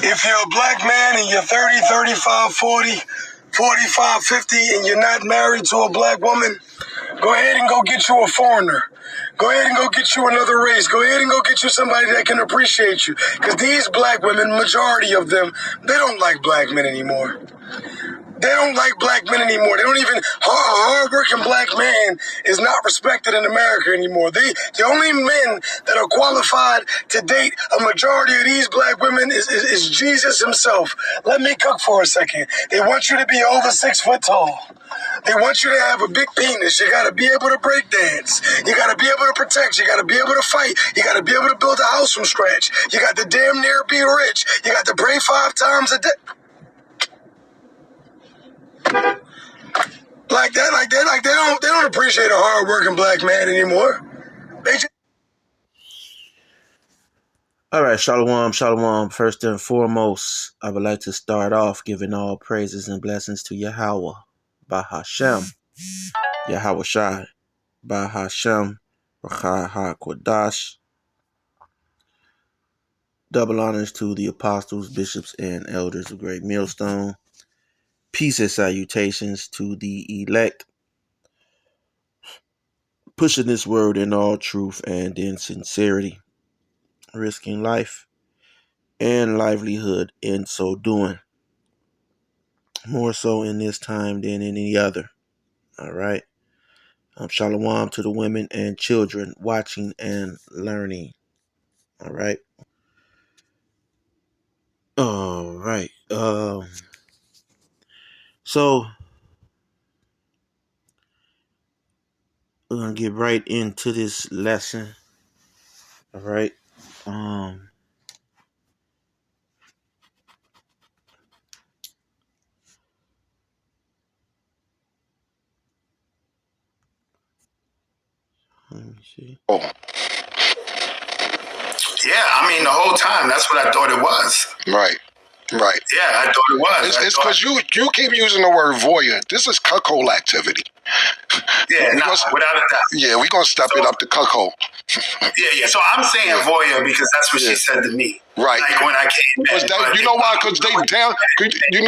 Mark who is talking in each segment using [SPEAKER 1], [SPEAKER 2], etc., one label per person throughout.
[SPEAKER 1] If you're a black man and you're 30, 35, 40, 45, 50, and you're not married to a black woman, go ahead and go get you a foreigner. Go ahead and go get you another race. Go ahead and go get you somebody that can appreciate you. Because these black women, majority of them, they don't like black men anymore. They don't like black men anymore. They don't even, a hard-working black man is not respected in America anymore. The only men that are qualified to date a majority of these black women is Jesus himself. Let me cook for a second. They want you to be over 6 foot tall. They want you to have a big penis. You got to be able to break dance. You got to be able to protect. You got to be able to fight. You got to be able to build a house from scratch. You got to damn near be rich. You got to pray 5 times a day. Like they don't appreciate a hard-working black man anymore. They just...
[SPEAKER 2] All right, Shalom, Shalom. First and foremost, I would like to start off giving all praises and blessings to Yahweh, Bahashem, Yahweh Shai, Bahashem, Rachai HaKodash. Double honors to the apostles, bishops, and elders of Great Millstone. Peace and salutations to the elect, pushing this word in all truth and in sincerity, risking life and livelihood in so doing, more so in this time than in any other. All right. Shalom to the women and children watching and learning. All right. All right. So we're gonna get right into this lesson. All right. Let me see.
[SPEAKER 3] Oh. Yeah, I mean, the whole time, that's what I thought it was. Right. Right. Yeah, I thought it was. It's because you keep using the word voyeur. This is cuckold activity. Yeah, without a doubt. Yeah, we're going to step it up to cuckold. Yeah. So I'm saying voyeur because that's what she said to me. Right. Like when I came in. You know why? Because they down. You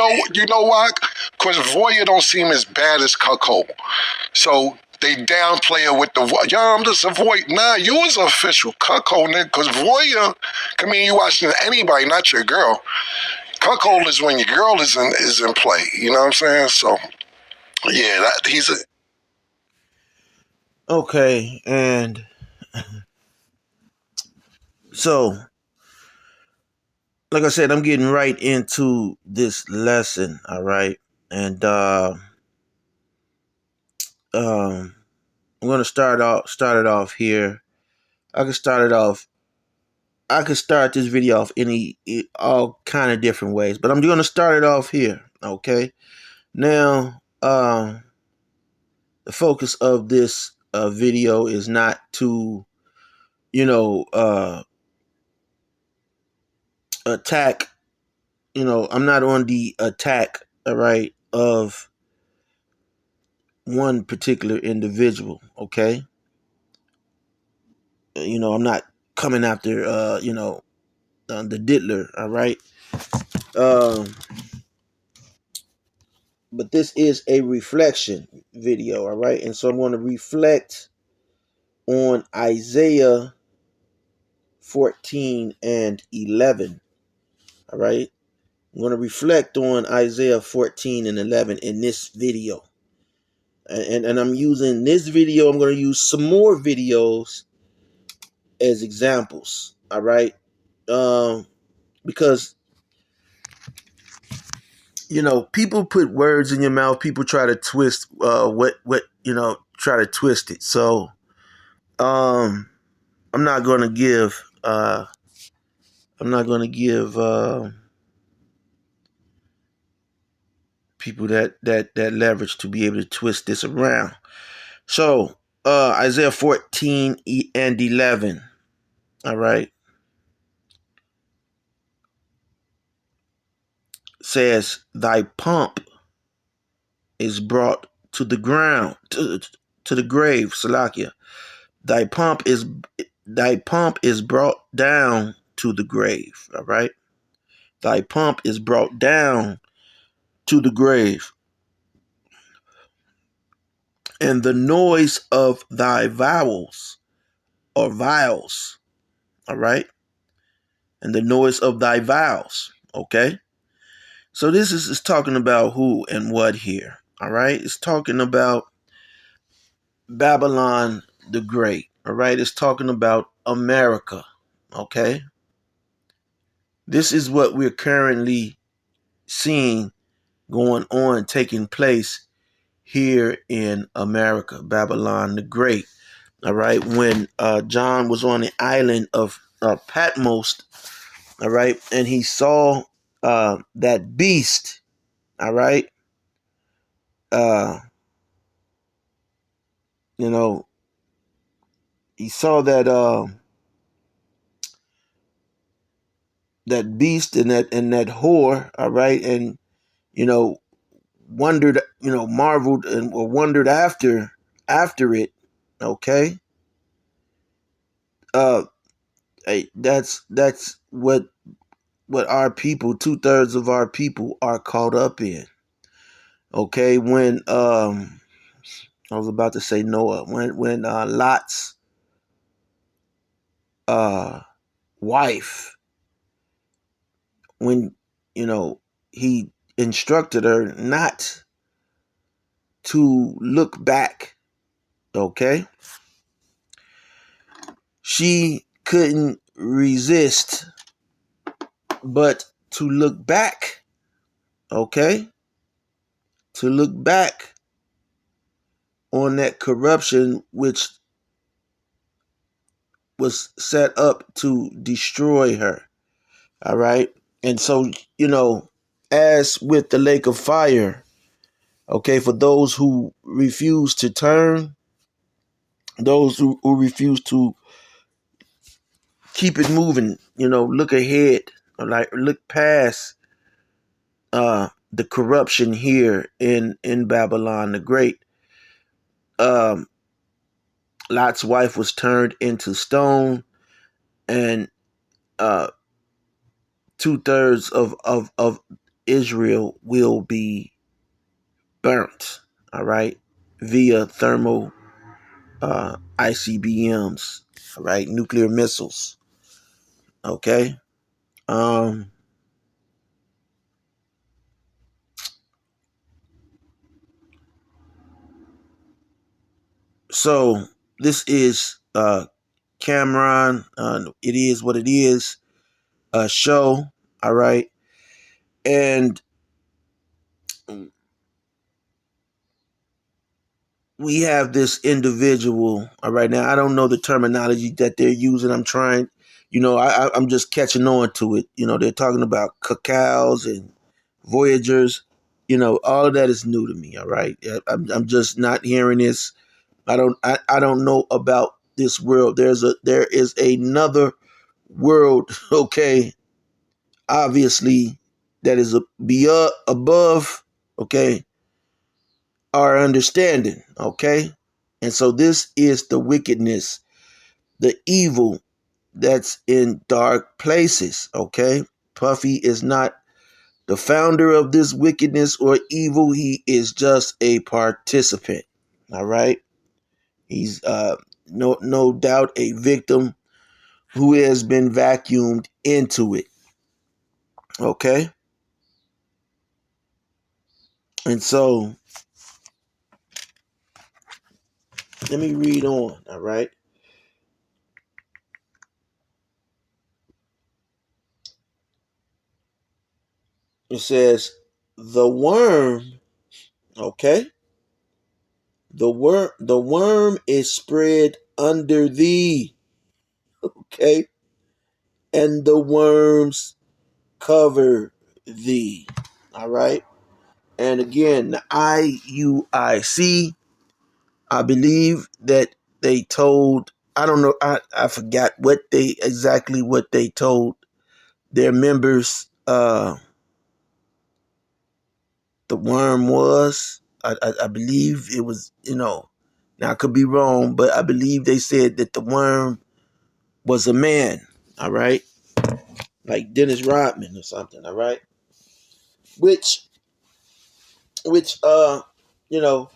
[SPEAKER 3] know why? Because voyeur don't seem as bad as cuckold. So they downplay it with the voyeur. Yo, I'm just a voyeur. Nah, you was an official cuckold, nigga. Because voyeur can mean you watching anybody, not your girl. Cuckold is when your girl is in play. You know what I'm saying? So, yeah, he's a...
[SPEAKER 2] Okay, and so, like I said, I'm getting right into this lesson, all right? And I'm going to start it off here. I could start this video off all kind of different ways, but I'm going to start it off here, okay? Now, the focus of this video is not to, attack, I'm not on the attack, all right, of one particular individual, okay? I'm not coming after, the diddler, all right? But this is a reflection video, all right? And so I'm going to reflect on Isaiah 14 and 11, all right? I'm going to reflect on Isaiah 14 and 11 in this video. And I'm using this video. I'm going to use some more videos as examples, all right? Because, people put words in your mouth. People try to twist try to twist it. So I'm not going to give people that leverage to be able to twist this around. So Isaiah 14 and 11, all right, says, "Thy pomp is brought to the ground, to the grave, Salakia. Thy pomp is brought down to the grave," all right? Thy pomp is brought down to the grave, and the noise of thy vowels, or vials, all right? And the noise of thy vows, okay? So this is talking about who and what here, all right? It's talking about Babylon the Great, all right? It's talking about America, okay? This is what we're currently seeing going on, taking place here in America, Babylon the Great, all right? When John was on the island of Patmos, all right, and he saw that beast, all right, uh, you know, he saw that beast and that whore, all right, and you know, wondered, marveled and or wondered after it, okay. Uh, hey, that's what our people, 2/3 of our people, are caught up in. Okay, when I was about to say Noah, when Lot's wife, when he instructed her not to look back, okay, she couldn't resist but to look back, okay, to look back on that corruption which was set up to destroy her, all right. And so, as with the lake of fire, okay, for those who refuse to turn, those who refuse to keep it moving, look ahead, or like look past the corruption here in Babylon the Great. Lot's wife was turned into stone, and 2/3 of Israel will be burnt, all right, via thermal ICBMs, all right, nuclear missiles, okay. Um, so this is Cameron. It is what it is. Show, all right, and we have this individual. All right, now I don't know the terminology that they're using. I'm trying, I'm just catching on to it. They're talking about cacaos and voyagers. All of that is new to me. All right, I'm just not hearing this. I don't know about this world. There is another world. Okay, obviously that is above. Okay, our understanding, okay? And so this is the wickedness, the evil that's in dark places, okay? Puffy is not the founder of this wickedness or evil. He is just a participant, all right? He's no doubt a victim who has been vacuumed into it, okay? And so let me read on, all right? It says, the worm, okay? The worm is spread under thee, okay? And the worms cover thee. All right? And again, the IUIC, I believe that they told, I don't know, I forgot what they told their members the worm was. I believe it was, now I could be wrong, but I believe they said that the worm was a man. All right. like Dennis Rodman or something, all right? Which you know,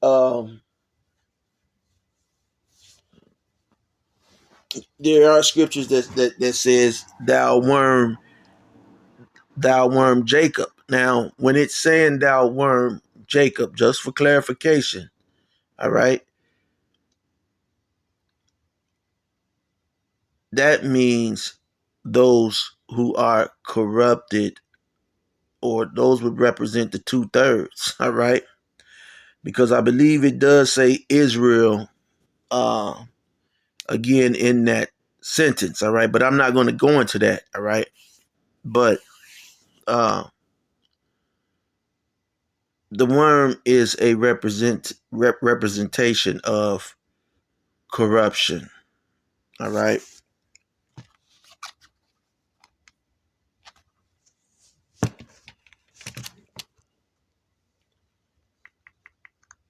[SPEAKER 2] um there are scriptures that says thou worm Jacob. Now, when it's saying thou worm Jacob, just for clarification, all right, that means those who are corrupted, or those would represent the 2/3, all right? Because I believe it does say Israel again in that sentence, all right? But I'm not going to go into that, all right? But the worm is a representation of corruption, all right?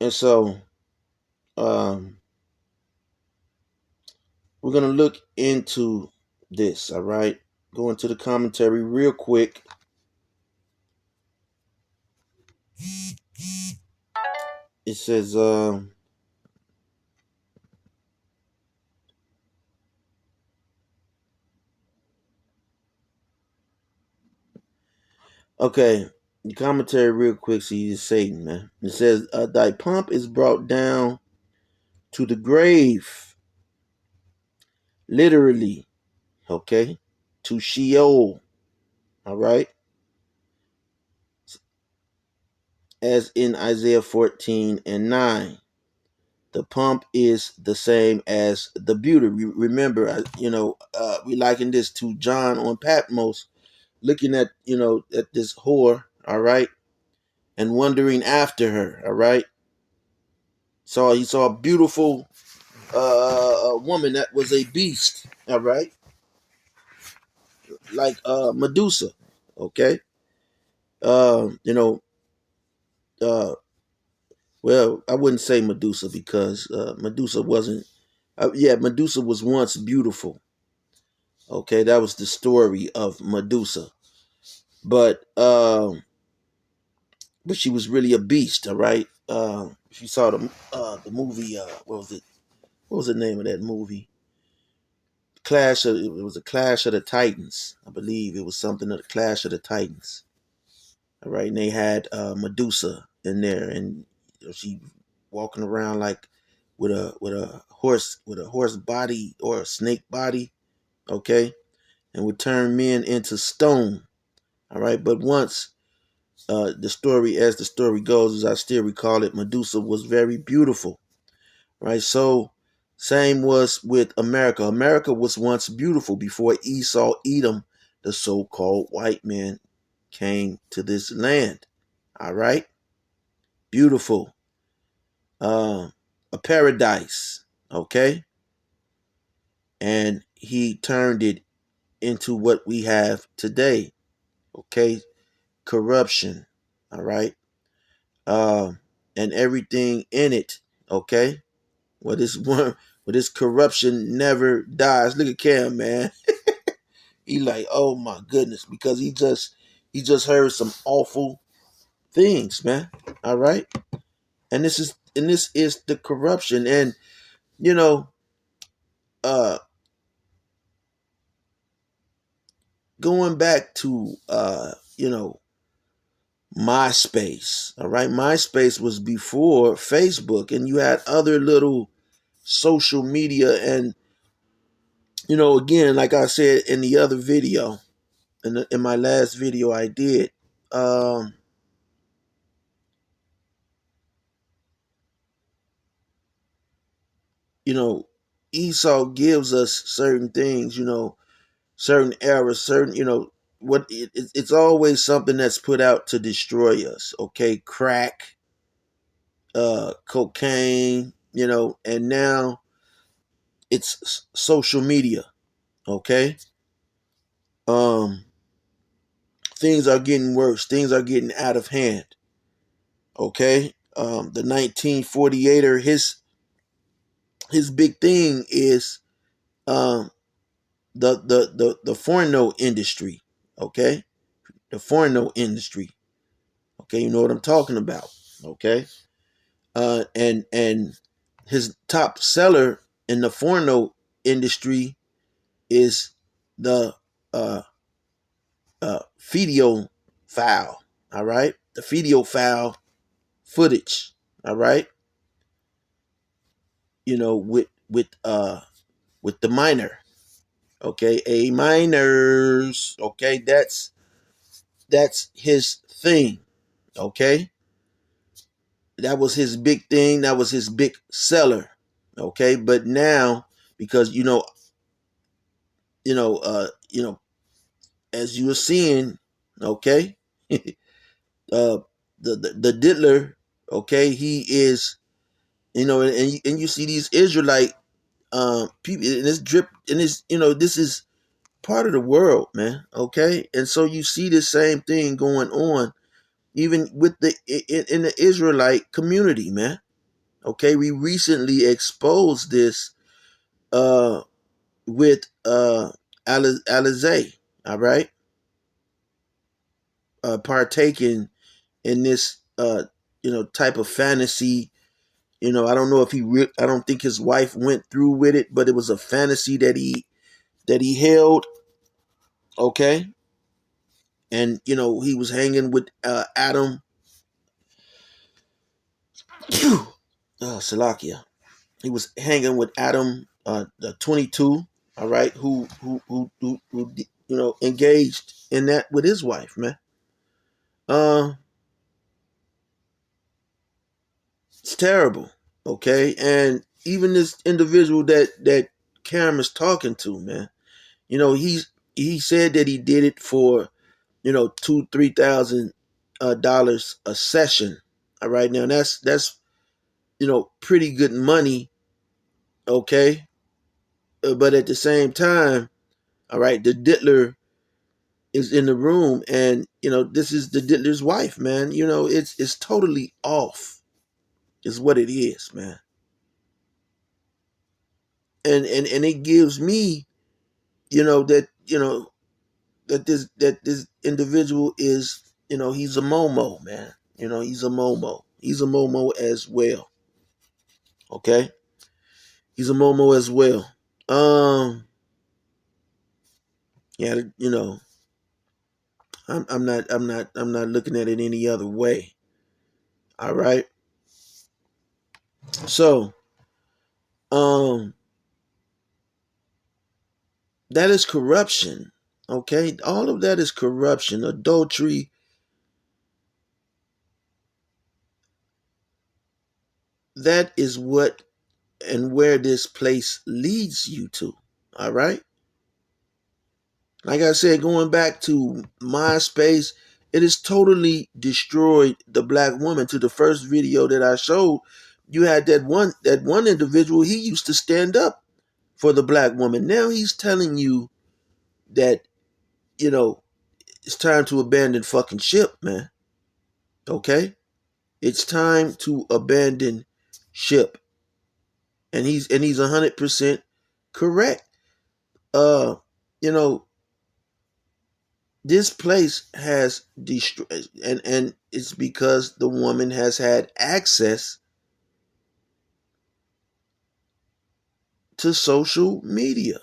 [SPEAKER 2] And so we're going to look into this, all right? Go into the commentary real quick. It says, okay, the commentary real quick, see, it's Satan, man. It says, thy pomp is brought down to the grave, literally, okay, to Sheol, all right, as in Isaiah 14:9. The pomp is the same as the beauty. Remember, we liken this to John on Patmos, looking at, at this whore, all right, and wondering after her, all right. So he saw a beautiful a woman that was a beast, all right, like Medusa, okay. You know, well, I wouldn't say Medusa because Medusa wasn't. Yeah, Medusa was once beautiful. Okay, that was the story of Medusa, but she was really a beast. All right. If you saw the movie, what was it? What was the name of that movie? It was a Clash of the Titans, I believe. It was something of the Clash of the Titans. All right, and they had Medusa in there, and she walking around like with a horse body or a snake body, okay, and would turn men into stone. All right, but once as the story goes, as I still recall it, Medusa was very beautiful. Right, so same was with America. America was once beautiful before Esau, Edom, the so-called white man, came to this land. All right, beautiful, a paradise. Okay, and he turned it into what we have today. Okay, corruption. All right, and everything in it. Okay, this corruption never dies. Look at Cam, man. He like, oh my goodness, because he just heard some awful things, man. All right, and this is the corruption, and you know, uh, going back to MySpace. All right, MySpace was before Facebook, and you had other little social media, and again, like I said in the other video, in my last video I did. Um, Esau gives us certain things, certain errors, certain, it's always something that's put out to destroy us. Okay, crack, cocaine, and now it's social media. Okay, um, things are getting worse. Things are getting out of hand. Okay, the 1948er, his big thing is, um, the porno industry, okay? The porno industry, okay? You know what I'm talking about, okay? And his top seller in the porno industry is the video file, all right? The video file footage, all right? You know, with the minor, okay? A minors, okay? That's his thing, okay? That was his big thing. That was his big seller, okay? But now, because as you were seeing, okay, the diddler, okay, he is, and you see these Israelite people, and it's drip, and it's, this is part of the world, man, okay, and so you see the same thing going on, even with in the Israelite community, man. Okay, we recently exposed this with Alizé, all right, partaking in this type of fantasy. I don't know if I don't think his wife went through with it, but it was a fantasy that he held, okay? And he was hanging with Adam Salakia. He was hanging with Adam the 22, all right, who engaged in that with his wife, man. It's terrible, okay? And even this individual that Cam is talking to, man, he said that he did it for $2,000-3,000 a session. All right, now that's pretty good money, okay? But at the same time, all right, the diddler is in the room, and this is the diddler's wife, man. It's totally off, is what it is, man. And it gives me, that this individual is, he's a Momo, man. He's a Momo. He's a Momo as well. Okay? He's a Momo as well. Yeah, I'm not looking at it any other way. All right? So, that is corruption. Okay? All of that is corruption, adultery. That is what and where this place leads you to. All right? Like I said, going back to MySpace, it has totally destroyed the black woman. To the first video that I showed, you had that one individual, he used to stand up for the black woman. Now he's telling you that, it's time to abandon fucking ship, man. Okay? It's time to abandon ship. And he's 100% correct. This place has destroyed, and it's because the woman has had access to social media.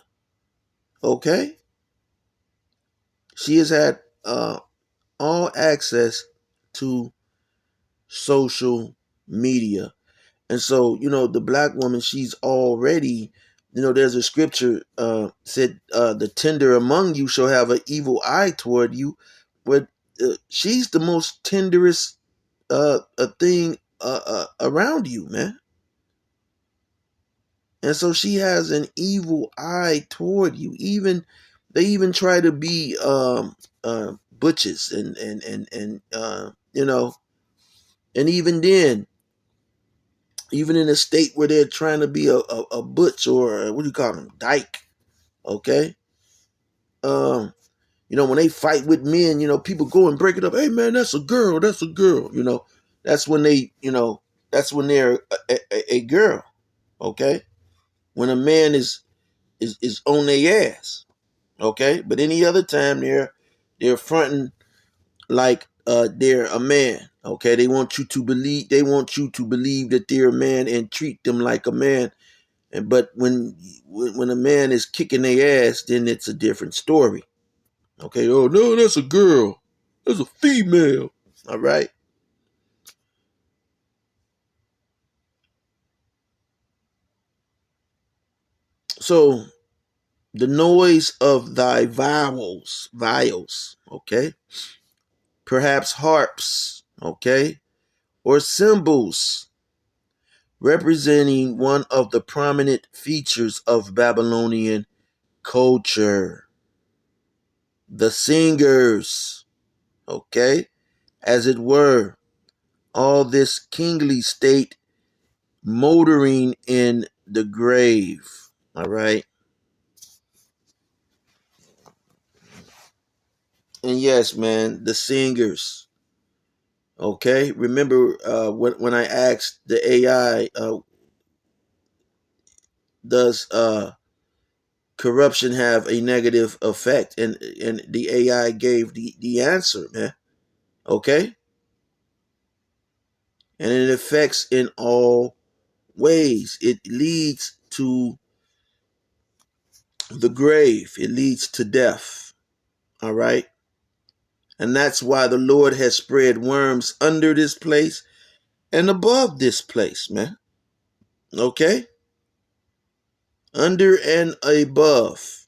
[SPEAKER 2] Okay? She has had all access to social media. And so, the black woman, she's already, there's a scripture said, the tender among you shall have an evil eye toward you. But she's the most tenderest thing around you, man. And so she has an evil eye toward you. They even try to be butches and and even then, even in a state where they're trying to be a butch, or what do you call them, dyke, okay? When they fight with men, people go and break it up. Hey man, that's a girl. That's a girl. That's when that's when they're a girl, okay? When a man is on their ass, Okay, but any other time they're fronting like they're a man. Okay, they want you to believe that they're a man and treat them like a man. But when a man is kicking their ass, then it's a different story. Okay, oh no, that's a girl. That's a female. All right. So the noise of thy viols, okay, perhaps harps, okay, or cymbals, representing one of the prominent features of Babylonian culture. The singers, okay, as it were, all this kingly state motoring in the grave. All right. And yes, man, the singers. Okay. Remember when I asked the AI, does corruption have a negative effect? And the AI gave the answer, man. Okay. And it affects in all ways. It leads to the grave. It leads to death. All right. And that's why the Lord has spread worms under this place and above this place, man. Okay? Under and above.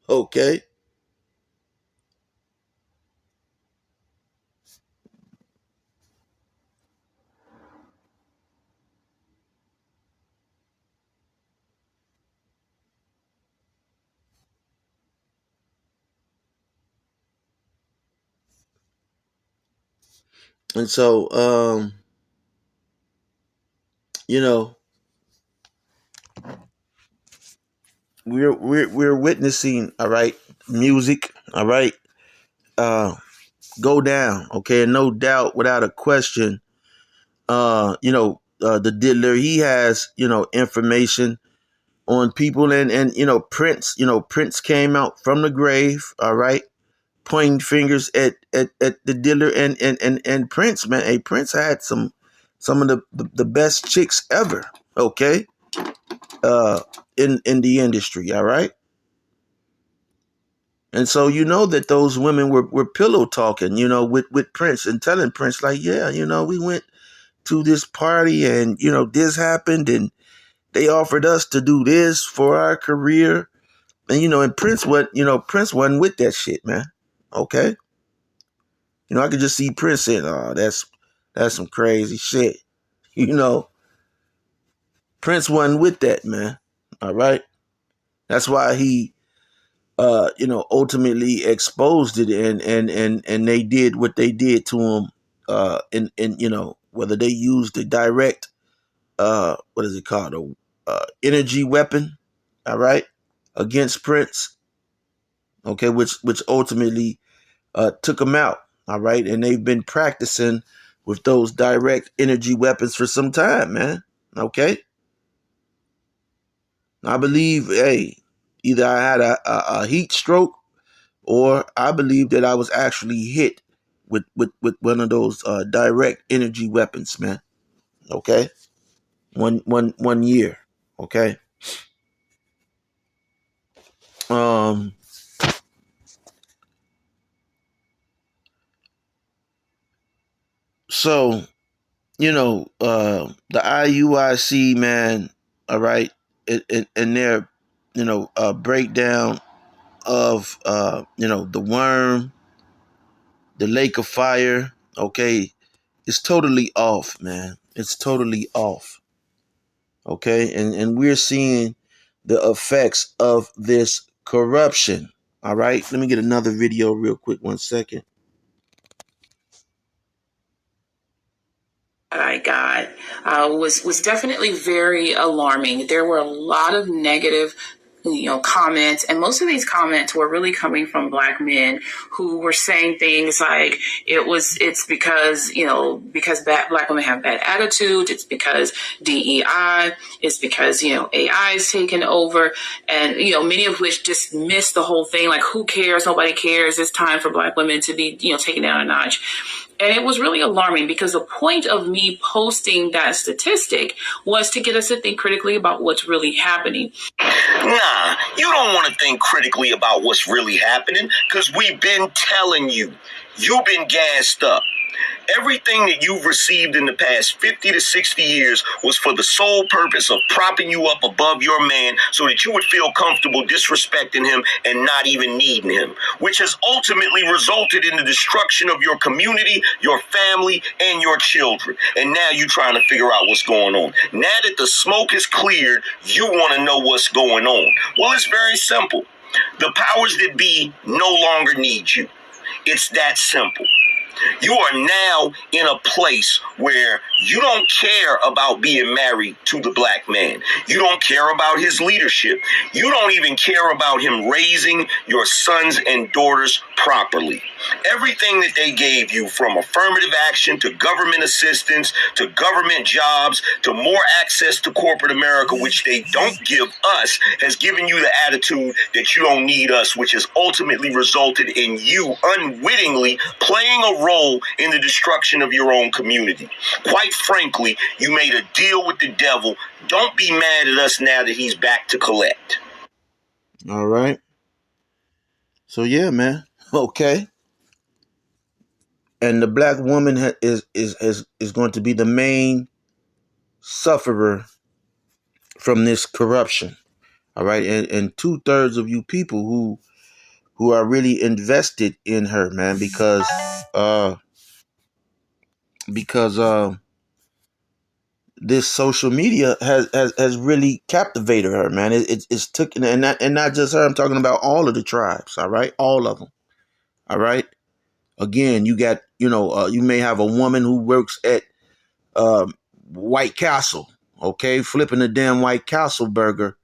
[SPEAKER 2] Okay? And so, you know, we're witnessing, all right, music, all right, go down, okay, and no doubt, without a question, the diddler, he has, information on people, and Prince came out from the grave, all right, pointing fingers at the dealer and Prince, man. Hey, Prince had some of the best chicks ever, okay, in the industry, all right. And so that those women were pillow talking, with Prince and telling Prince like, yeah, we went to this party and this happened and they offered us to do this for our career. And and Prince wasn't with that shit, man. Okay. I could just see Prince saying, "Oh, that's some crazy shit." Prince wasn't with that, man. All right. That's why he ultimately exposed it, and they did what they did to him, and whether they used the direct what is it called, a energy weapon, all right, against Prince, okay, which ultimately took him out, all right, and they've been practicing with those direct energy weapons for some time, man. Okay, I believe, hey, either I had a heat stroke, or I believe that I was actually hit with one of those direct energy weapons, man. Okay, one year. Okay. Um. So the IUIC, man. All right, and their breakdown of the worm, the lake of fire. Okay, it's totally off, man. It's totally off. Okay, and we're seeing the effects of this corruption. All right, let me get another video real quick. 1 second.
[SPEAKER 4] I got was definitely very alarming. There were a lot of negative comments, and most of these comments were really coming from Black men who were saying things like it's because Black women have bad attitude, it's because DEI, it's because AI is taking over, and many of which dismiss the whole thing, like, who cares, nobody cares, it's time for Black women to be taken down a notch. And it was really alarming, because the point of me posting that statistic was to get us to think critically about what's really happening.
[SPEAKER 5] Nah, you don't want to think critically about what's really happening, because we've been telling you. You've been gassed up. Everything that you've received in the past 50 to 60 years was for the sole purpose of propping you up above your man so that you would feel comfortable disrespecting him and not even needing him, which has ultimately resulted in the destruction of your community, your family, and your children. And now you're trying to figure out what's going on. Now that the smoke is cleared, you want to know what's going on. Well, it's very simple. The powers that be no longer need you. It's that simple. You are now in a place where you don't care about being married to the Black man. You don't care about his leadership. You don't even care about him raising your sons and daughters properly. Everything that they gave you, from affirmative action to government assistance to government jobs to more access to corporate America, which they don't give us, has given you the attitude that you don't need us, which has ultimately resulted in you unwittingly playing a role in the destruction of your own community. Quite frankly, you made a deal with the devil. Don't be mad at us now that he's back to collect.
[SPEAKER 2] All right. So yeah, man. Okay. And the Black woman is going to be the main sufferer from this corruption. All right. And 2/3 of you people who are really invested in her, man, because this social media has really captivated her, man. It's took, and not just her. I'm talking about all of the tribes. All right, all of them. All right. Again, you got you may have a woman who works at White Castle. Okay, flipping a damn White Castle burger.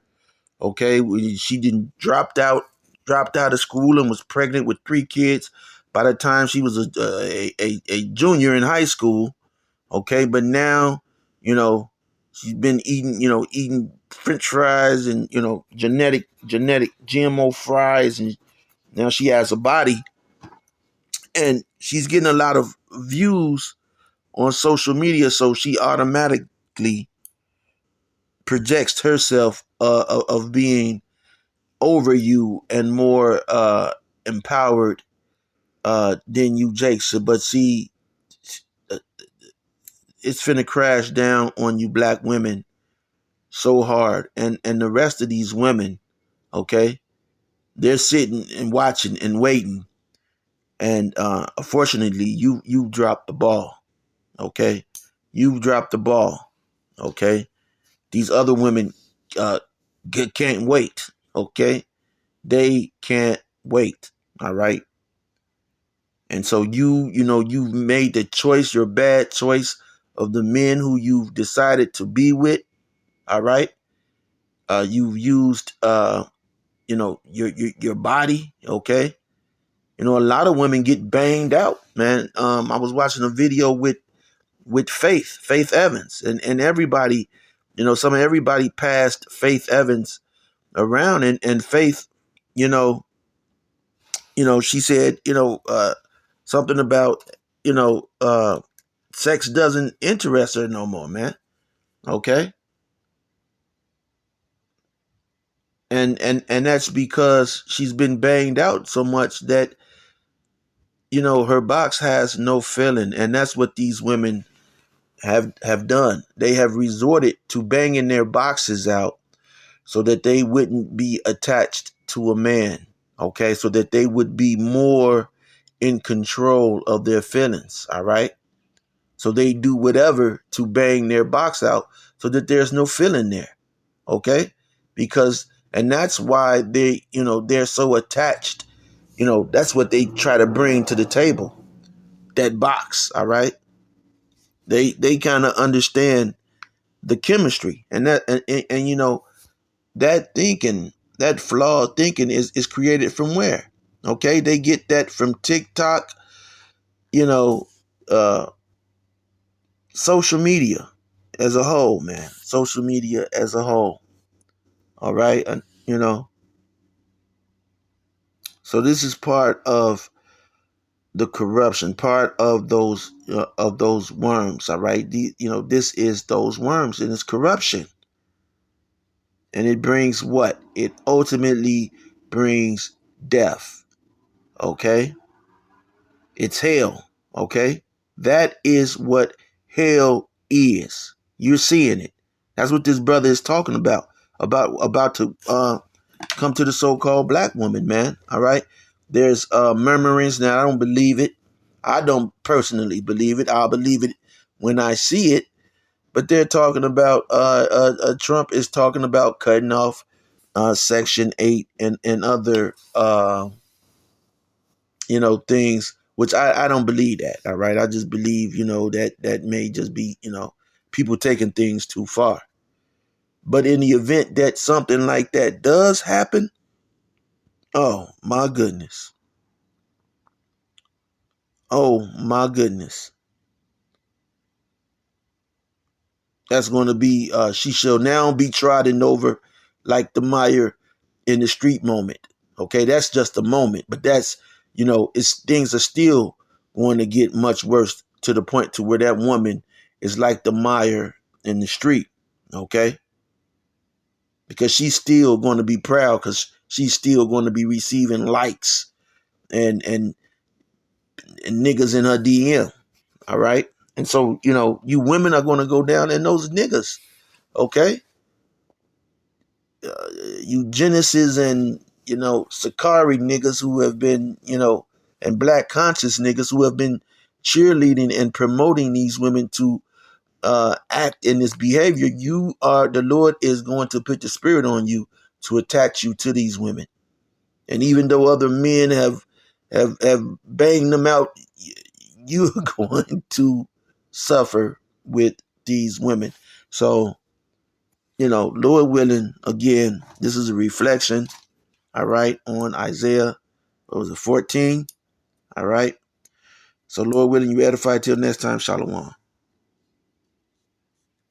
[SPEAKER 2] Okay, she dropped out of school and was pregnant with 3 kids by the time she was a junior in high school. Okay, but now, she's been eating French fries and, genetic GMO fries. And now she has a body, and she's getting a lot of views on social media. So she automatically projects herself of being over you and more empowered than you, Jake. So, but see, it's finna crash down on you Black women so hard. And the rest of these women, okay, they're sitting and watching and waiting. And unfortunately, you dropped the ball. Okay, you dropped the ball. Okay, these other women can't wait. Okay, they can't wait. All right. And so you've made the choice, your bad choice, of the men who you've decided to be with. All right. You've used your body. Okay. A lot of women get banged out, man. I was watching a video with Faith Evans, and everybody, everybody passed Faith Evans around, and Faith, she said, something about, sex doesn't interest her no more, man. Okay. And that's because she's been banged out so much that, her box has no feeling. And that's what these women have done. They have resorted to banging their boxes out so that they wouldn't be attached to a man. Okay. So that they would be more in control of their feelings. All right. So they do whatever to bang their box out so that there's no feeling there. Okay. And that's why they're so attached. That's what they try to bring to the table. That box. All right. They kind of understand the chemistry, and that thinking that flawed thinking is created from where? Okay, they get that from TikTok, social media as a whole, man. Social media as a whole. All right, So this is part of the corruption, part of those worms. All right, this is those worms, and it's corruption, and it brings what? It ultimately brings death. Okay, it's hell. Okay, that is what hell is. You're seeing it. That's what this brother is talking about to come to the so-called black woman, man. All right. There's murmurings. Now, I don't believe it. I don't personally believe it. I'll believe it when I see it. But they're talking about Trump is talking about cutting off Section 8 and other things, which I don't believe that. All right. I just believe, that may just be, people taking things too far. But in the event that something like that does happen, oh my goodness. Oh my goodness. That's going to be, she shall now be trodden over like the mire in the street moment. Okay, that's just a moment, but that's, things are still going to get much worse to the point to where that woman is like the mire in the street. Okay, because she's still going to be proud because she's still going to be receiving likes and niggas in her DM. All right. And so, you women are going to go down in those niggas. Okay. You Genesis and, Sakari niggas who have been, and black conscious niggas who have been cheerleading and promoting these women to act in this behavior. The Lord is going to put the spirit on you to attach you to these women. And even though other men have banged them out, you're going to suffer with these women. So, Lord willing, again, this is a reflection, all right, on Isaiah, 14? All right. So, Lord willing, you edify till next time. Shalom.